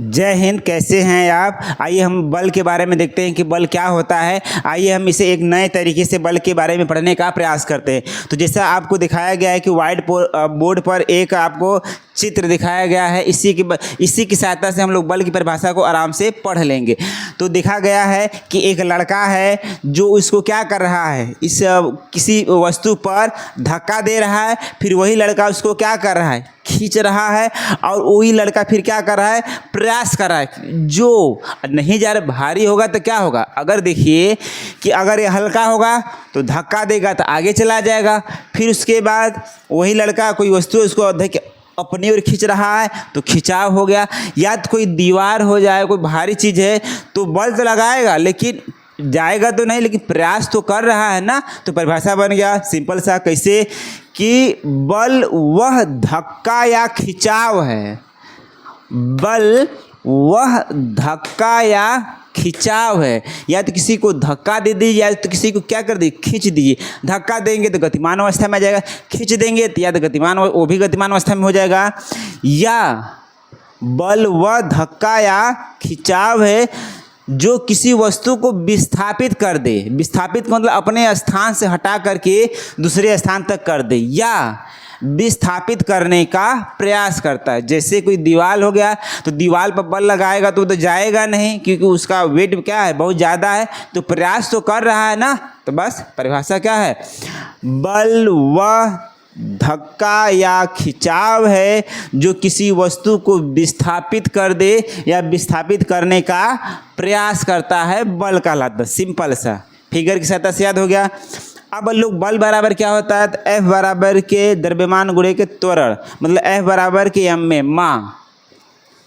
जय हिंद। कैसे हैं आप? आइए हम बल के बारे में देखते हैं कि बल क्या होता है। आइए हम इसे एक नए तरीके से बल के बारे में पढ़ने का प्रयास करते हैं। तो जैसा आपको दिखाया गया है कि वाइट बोर्ड पर एक आपको चित्र दिखाया गया है, इसी की सहायता से हम लोग बल की परिभाषा को आराम से पढ़ लेंगे। तो देखा गया है कि एक लड़का है जो इसको क्या कर रहा है, इस किसी वस्तु पर धक्का दे रहा है, फिर वही लड़का उसको क्या कर रहा है, खींच रहा है, और वही लड़का फिर क्या कर रहा है, प्रयास कर रहा है। जो नहीं जा रहा भारी होगा तो क्या होगा, अगर देखिए कि अगर ये हल्का होगा तो धक्का देगा तो आगे चला जाएगा, फिर उसके बाद वही लड़का कोई वस्तु उसको अपनी ओर खींच रहा है तो खिंचाव हो गया। या तो कोई दीवार हो जाए, कोई भारी चीज़ है तो बल तो लगाएगा लेकिन जाएगा तो नहीं, लेकिन प्रयास तो कर रहा है ना। तो परिभाषा बन गया सिंपल सा, कैसे कि बल वह धक्का या खिंचाव है। बल वह धक्का या खिंचाव है। या तो किसी को धक्का दे दीजिए, या तो किसी को क्या कर दीजिए, खींच दीजिए। धक्का देंगे तो गतिमान अवस्था में आ जाएगा, खींच देंगे तो या तो गतिमान, वो भी गतिमान अवस्था में हो जाएगा। या बल वह धक्का या खिंचाव है जो किसी वस्तु को विस्थापित कर दे। विस्थापित मतलब अपने स्थान से हटा करके दूसरे स्थान तक कर दे, या विस्थापित करने का प्रयास करता है। जैसे कोई दीवार हो गया तो दीवार पर बल लगाएगा तो जाएगा नहीं, क्योंकि उसका वेट क्या है, बहुत ज़्यादा है। तो प्रयास तो कर रहा है ना। तो बस परिभाषा क्या है, बल वह धक्का या खिंचाव है जो किसी वस्तु को विस्थापित कर दे या विस्थापित करने का प्रयास करता है, बल कहलाता है। सिंपल सा फिगर की सहायता से याद हो गया। अब लोग बल बराबर क्या होता है, तो F बराबर के द्रव्यमान गुणे के त्वरण, मतलब F बराबर के m में माँ।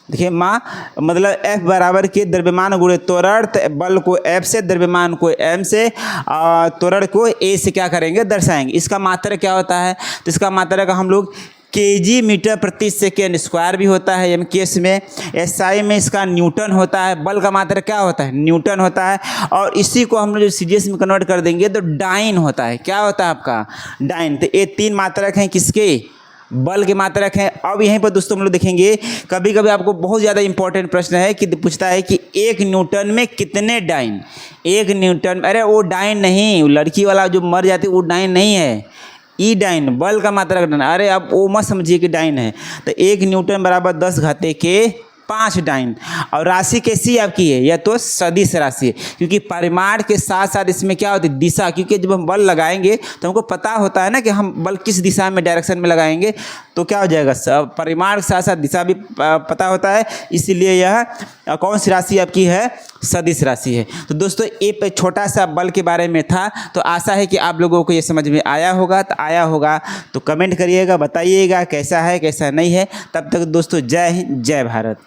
देखिए माँ मतलब F बराबर के द्रव्यमान गुणे त्वरण। तो बल को F से, द्रव्यमान को m से, त्वरण को a से क्या करेंगे, दर्शाएंगे। इसका मात्रक क्या होता है, तो इसका मात्रक हम लोग kg मीटर प्रति सेकेंड स्क्वायर भी होता है एम केस में। एसआई में इसका न्यूटन होता है। बल का मात्रक क्या होता है, न्यूटन होता है। और इसी को हम लोग जो सीजीएस में कन्वर्ट कर देंगे तो डाइन होता है। क्या होता है आपका, डाइन। तो ये तीन मात्रक हैं किसके, बल के मात्रक हैं। अब यहीं पर दोस्तों हम लोग देखेंगे, कभी कभी आपको बहुत ज़्यादा इंपॉर्टेंट प्रश्न है कि पूछता है कि 1 न्यूटन में कितने डाइन। 1 न्यूटन, अरे वो डाइन नहीं, वो लड़की वाला जो मर जाती है वो डाइन नहीं है, ई डाइन। बल का मात्रक डाइन। अरे अब वो मत समझिए कि डाइन है। तो 1 न्यूटन बराबर 10 घाते के 5 डाइन। और राशि कैसी आपकी है, या तो सदिश राशि है, क्योंकि परिमाण के साथ साथ इसमें क्या होती है, दिशा। क्योंकि जब हम बल लगाएंगे तो हमको पता होता है ना कि हम बल किस दिशा में, डायरेक्शन में लगाएंगे, तो क्या हो जाएगा, परिमाण के साथ साथ दिशा भी पता होता है। इसीलिए यह कौन सी राशि आपकी है, सदिश राशि है। तो दोस्तों एक छोटा सा बल के बारे में था। तो आशा है कि आप लोगों को ये समझ में आया होगा। तो आया होगा तो कमेंट करिएगा, बताइएगा कैसा है कैसा नहीं है। तब तक दोस्तों जय हिंद, जय भारत।